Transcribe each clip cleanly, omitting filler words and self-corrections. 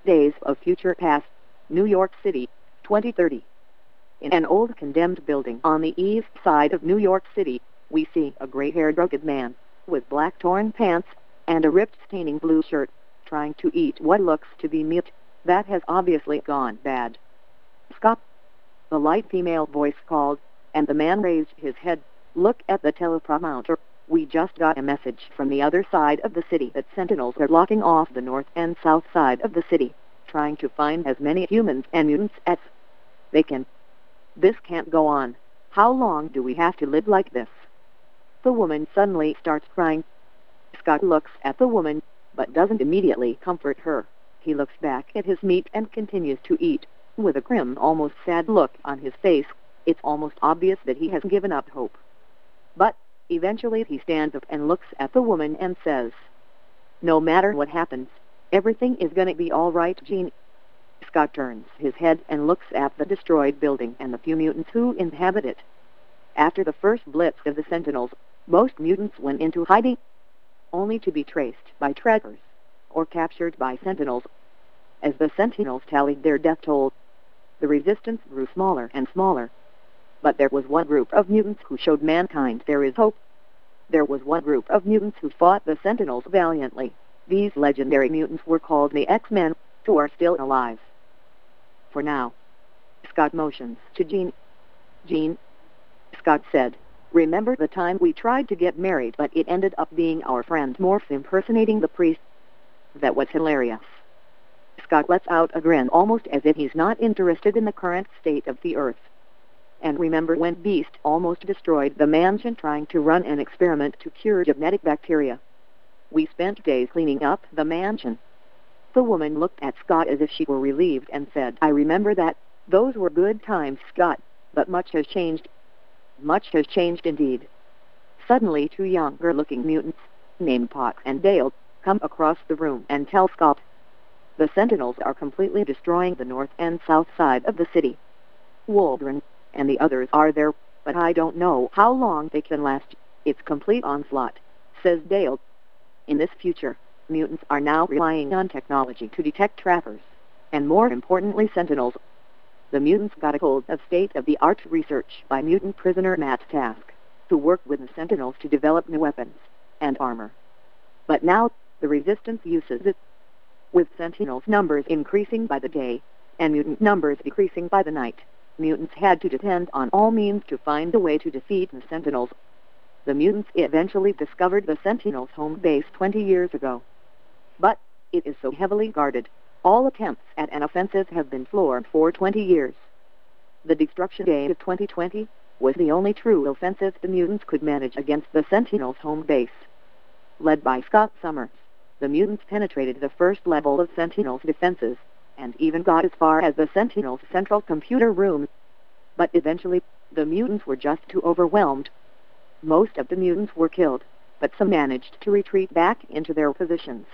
Days of Future Past, New York City, 2030. In an old condemned building on the east side of New York City, we see a gray-haired rugged man, with black torn pants, and a ripped staining blue shirt, trying to eat what looks to be meat that has obviously gone bad. "Scott," the light female voice called, and the man raised his head. "Look at the teleprompter. We just got a message from the other side of the city that sentinels are blocking off the north and south side of the city, trying to find as many humans and mutants as they can. This can't go on. How long do we have to live like this?" The woman suddenly starts crying. Scott looks at the woman, but doesn't immediately comfort her. He looks back at his meat and continues to eat, with a grim, almost sad look on his face. It's almost obvious that he has given up hope. But eventually he stands up and looks at the woman and says, "No matter what happens, everything is gonna be all right, Jean." Scott turns his head and looks at the destroyed building and the few mutants who inhabit it. After the first blitz of the Sentinels, most mutants went into hiding, only to be traced by trackers or captured by Sentinels. As the Sentinels tallied their death toll, the resistance grew smaller and smaller. But there was one group of mutants who showed mankind there is hope. There was one group of mutants who fought the Sentinels valiantly. These legendary mutants were called the X-Men, who are still alive. For now. Scott motions to Jean. "Jean," Scott said, "remember the time we tried to get married but it ended up being our friend Morph impersonating the priest? That was hilarious." Scott lets out a grin almost as if he's not interested in the current state of the Earth. "And remember when Beast almost destroyed the mansion trying to run an experiment to cure genetic bacteria? We spent days cleaning up the mansion." The woman looked at Scott as if she were relieved and said, "I remember that. Those were good times, Scott, but much has changed." "Much has changed indeed." Suddenly 2 younger-looking mutants, named Pox and Dale, come across the room and tell Scott, "The Sentinels are completely destroying the north and south side of the city. Waldron and the others are there, but I don't know how long they can last. It's complete onslaught," says Dale. "In this future, mutants are now relying on technology to detect trappers, and more importantly Sentinels. The mutants got a hold of state-of-the-art research by mutant prisoner Matt Task, who worked with the Sentinels to develop new weapons and armor. But now, the Resistance uses it. With Sentinels' numbers increasing by the day, and mutant numbers decreasing by the night, mutants had to depend on all means to find a way to defeat the Sentinels. The mutants eventually discovered the Sentinels' home base 20 years ago. But it is so heavily guarded, all attempts at an offensive have been floored for 20 years. The destruction day of 2020 was the only true offensive the mutants could manage against the Sentinels' home base. Led by Scott Summers, the mutants penetrated the first level of Sentinels' defenses, and even got as far as the Sentinels' central computer room. But eventually, the mutants were just too overwhelmed. Most of the mutants were killed, but some managed to retreat back into their positions.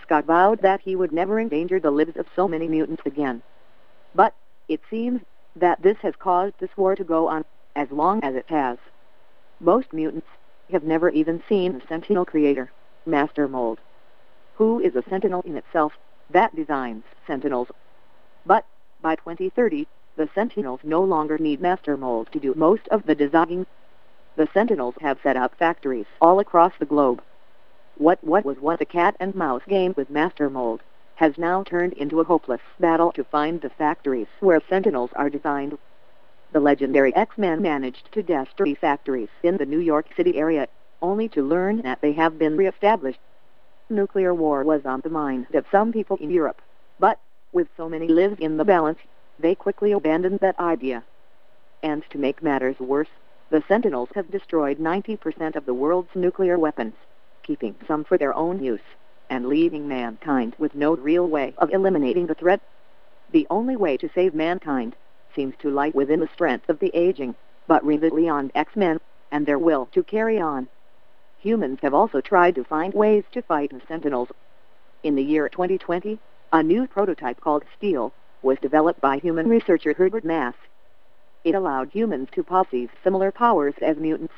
Scott vowed that he would never endanger the lives of so many mutants again. But it seems that this has caused this war to go on as long as it has. Most mutants have never even seen the Sentinel creator, Master Mold, who is a Sentinel in itself, that designs Sentinels. But by 2030, the Sentinels no longer need Master Mold to do most of the designing. The Sentinels have set up factories all across the globe. What was once a cat-and-mouse game with Master Mold has now turned into a hopeless battle to find the factories where Sentinels are designed. The legendary X-Men managed to destroy factories in the New York City area, only to learn that they have been re-established. Nuclear war was on the mind of some people in Europe, but with so many lives in the balance, they quickly abandoned that idea. And to make matters worse, the Sentinels have destroyed 90% of the world's nuclear weapons, keeping some for their own use, and leaving mankind with no real way of eliminating the threat. The only way to save mankind seems to lie within the strength of the aging, but really on X-Men, and their will to carry on. Humans have also tried to find ways to fight the Sentinels. In the year 2020, a new prototype called Steel was developed by human researcher Herbert Mass. It allowed humans to possess similar powers as mutants.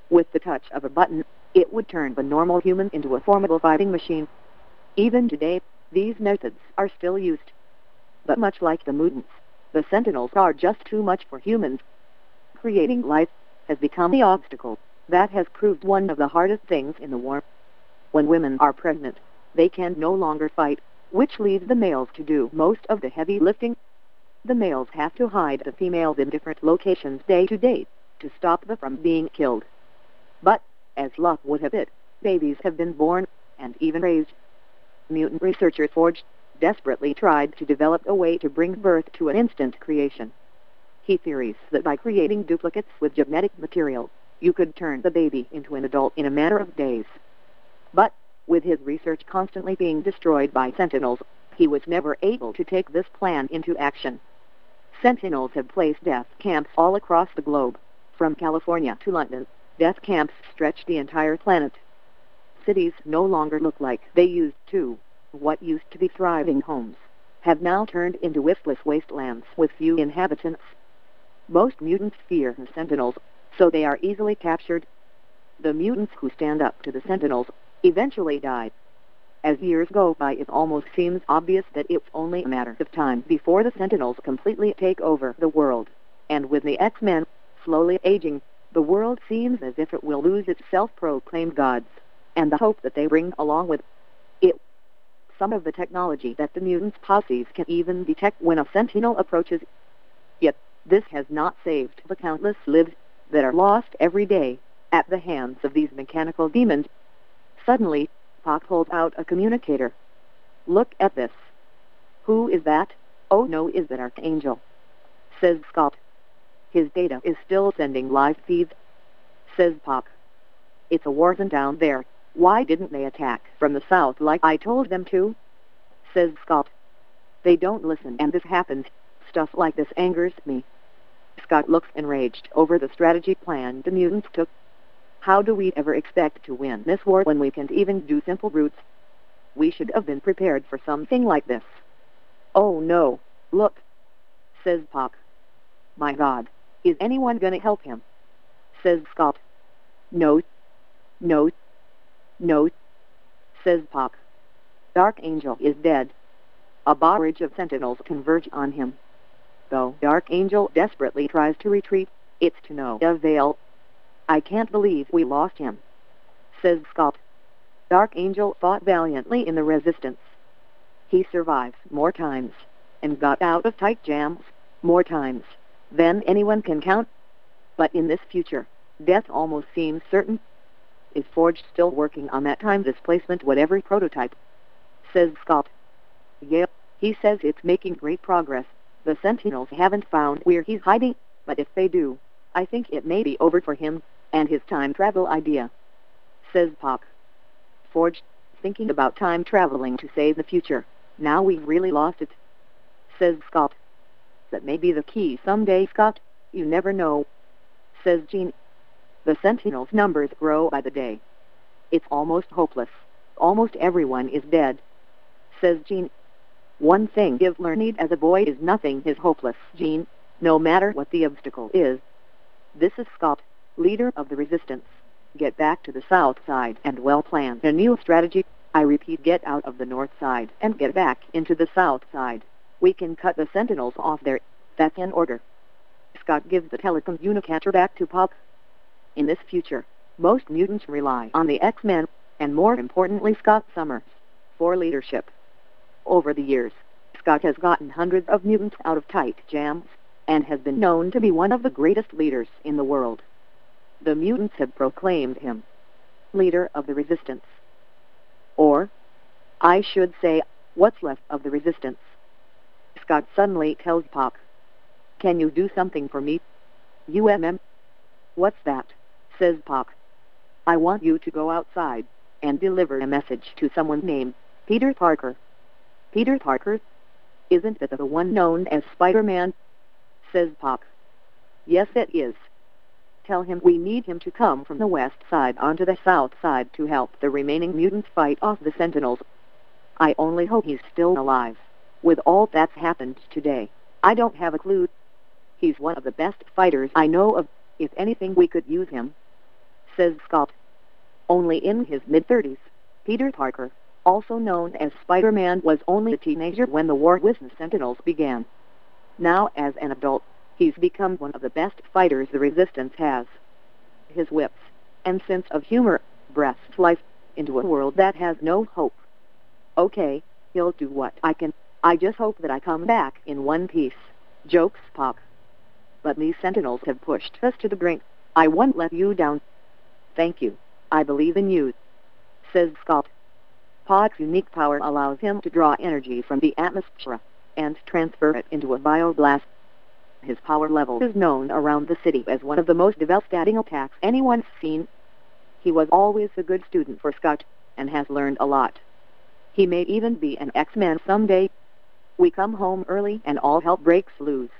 With the touch of a button, it would turn a normal human into a formidable fighting machine. Even today, These methods are still used. But much like the mutants, the Sentinels are just too much for humans. Creating life has become the obstacle that has proved one of the hardest things in the war. When women are pregnant, they can no longer fight, which leaves the males to do most of the heavy lifting. The males have to hide the females in different locations day to day to stop them from being killed. But, as luck would have it, babies have been born, and even raised. Mutant researcher Forge desperately tried to develop a way to bring birth to an instant creation. He theorized that by creating duplicates with genetic material, you could turn the baby into an adult in a matter of days. But, with his research constantly being destroyed by Sentinels, he was never able to take this plan into action. Sentinels have placed death camps all across the globe. From California to London, death camps stretch the entire planet. Cities no longer look like they used to. What used to be thriving homes have now turned into listless wastelands with few inhabitants. Most mutants fear the Sentinels, so they are easily captured. The mutants who stand up to the Sentinels eventually die. As years go by, it almost seems obvious that it's only a matter of time before the Sentinels completely take over the world. And with the X-Men slowly aging, the world seems as if it will lose its self-proclaimed gods, and the hope that they bring along with it. Some of the technology that the mutants' posses can even detect when a Sentinel approaches. Yet, this has not saved the countless lives that are lost every day at the hands of these mechanical demons. Suddenly, Spock holds out a communicator. "Look at this." "Who is that?" "Oh no, is that Archangel?" says Scott. "His data is still sending live feeds," says Spock. "It's a war zone down there. Why didn't they attack from the south like I told them to?" says Scott. "They don't listen, and this happens. Stuff like this angers me." Scott looks enraged over the strategy plan the mutants took. "How do we ever expect to win this war when we can't even do simple routes? We should have been prepared for something like this." "Oh no, look," says Spock. "My God, is anyone gonna help him?" says Scott. "No, no, no," says Spock. "Archangel is dead." A barrage of Sentinels converge on him. Though Archangel desperately tries to retreat, it's to no avail. "I can't believe we lost him," says Scott. "Archangel fought valiantly in the Resistance. He survived more times, and got out of tight jams more times than anyone can count. But in this future, death almost seems certain." "Is Forge still working on that time displacement whatever prototype?" says Scott. "Yeah, he says it's making great progress. The Sentinels haven't found where he's hiding, but if they do, I think it may be over for him and his time travel idea," says Spock. "Forge, thinking about time traveling to save the future. Now we've really lost it," says Scott. "That may be the key someday, Scott. You never know," says Jean. "The Sentinels' numbers grow by the day. It's almost hopeless. Almost everyone is dead," says Jean. "One thing you've learned as a boy is nothing is hopeless, Jean, no matter what the obstacle is." This is Scott, leader of the Resistance. Get back to the south side and well plan a new strategy. I repeat, get out of the north side and get back into the south side. We can cut the Sentinels off there. That's an order. Scott gives the telecommunicator back to Pop. In this future, most mutants rely on the X-Men, and more importantly Scott Summers, for leadership. Over the years, Scott has gotten hundreds of mutants out of tight jams, and has been known to be one of the greatest leaders in the world. The mutants have proclaimed him leader of the Resistance. Or, I should say, what's left of the Resistance. Scott suddenly tells Spock, "Can you do something for me?" "What's that?" says Spock. "I want you to go outside and deliver a message to someone named Peter Parker." "Peter Parker? Isn't that the one known as Spider-Man?" says Spock. "Yes, it is. Tell him we need him to come from the west side onto the south side to help the remaining mutants fight off the Sentinels. I only hope he's still alive. With all that's happened today, I don't have a clue. He's one of the best fighters I know of. If anything, we could use him," says Scott. "Only in his mid-30s, Peter Parker," also known as Spider-Man, was only a teenager when the war with the Sentinels began. Now, as an adult, he's become one of the best fighters the Resistance has. His wits and sense of humor breathes life into a world that has no hope. Okay, he'll do what I can. I just hope that I come back in one piece. Jokes pop. But these Sentinels have pushed us to the brink. I won't let you down. Thank you. I believe in you, says Scott. Pod's unique power allows him to draw energy from the atmosphere and transfer it into a bioblast. His power level is known around the city as one of the most devastating attacks anyone's seen. He was always a good student for Scott, and has learned a lot. He may even be an X-Man someday. We come home early and all hell breaks loose.